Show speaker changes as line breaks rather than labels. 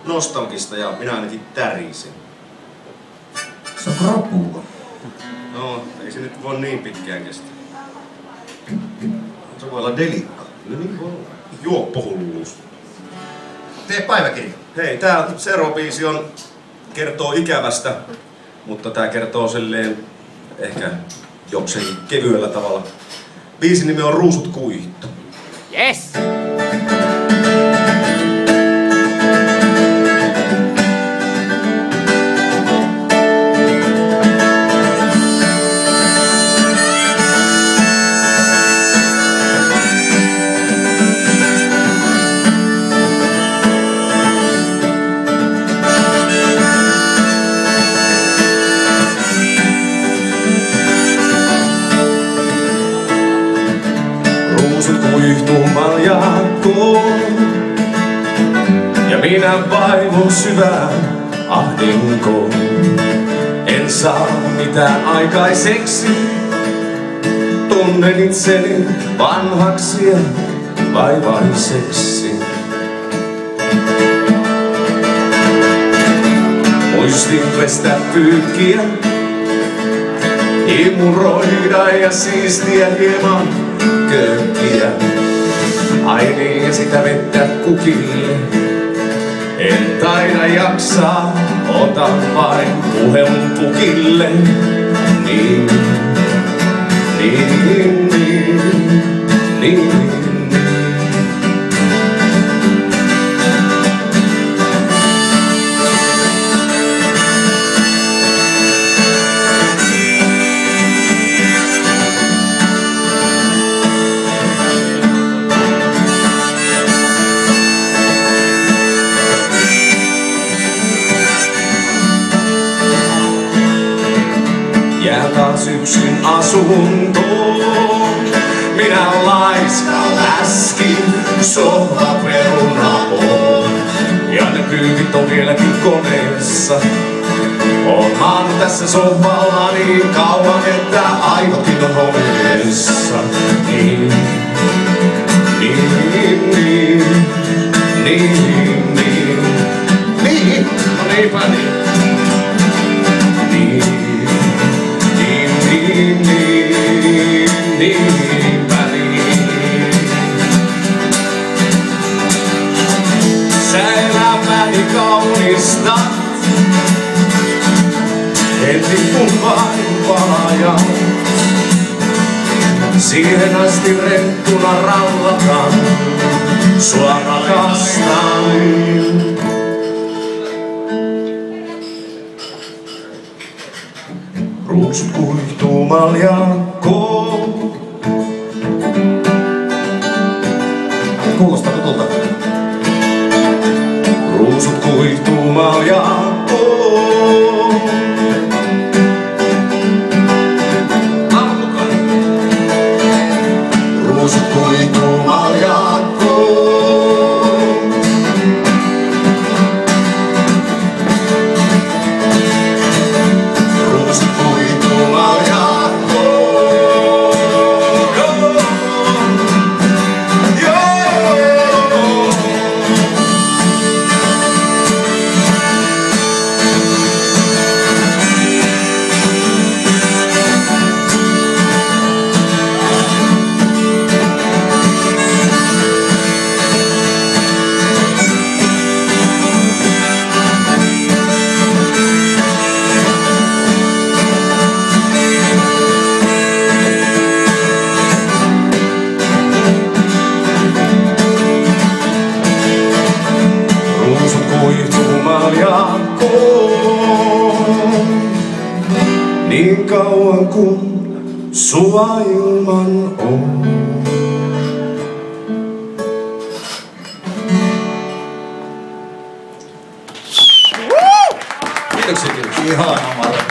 nostalgista ja minä ainakin tärisin.
Se on krapula.
No, ei se nyt voi niin pitkään kestä. Se voi olla delikka. No niin voi olla. Juoppohulluus.
Tee päiväkirja.
Hei, tää seuraava biisi kertoo ikävästä, mutta tää kertoo silleen ehkä jokseenkin kevyellä tavalla. Biisin nimi on Ruusut kuihtuu.
Yes!
Kuihtuu maljakkoon ja minä vaivun syvään ahdinkoon. En saa mitään aikaiseksi, tunnen itseni vanhaksi ja vaivaiseksi. Muistin pestä pyykkiä, imuroida ja siistiä hieman kökkiä. Ai niin, ja sitä vettä kukille. En taida jaksaa, otan vain puhelun pukille. Niin, niin, niin, niin, niin. Jää taas yksin asuntoon. Minä laiska läskin, sohvaperuna on. Ja ne pyykit on vieläkin koneessa. Oon maannut tässä sohvalla niin kauan, että aivotkin on homeessa. Niin, niin, niin, niin, niin, niin, niin, no niinpä niin. Niinpä niin. Sä elämäni kaunista, heti kun vain palaa. Siihen asti renttuna rallataan, sua rakastan. Ruusut kuihtuu maljakkoon.
Kuulostaa tutulta.
Ruusut kuihtuu maljakkoon. Laulu mukaan. Ruusut kuihtuu maljakkoon. Ruusut kuihtuu maljakkoon. Niin kauan kun sua ilman on. Kiitoksia.
Ihanaa.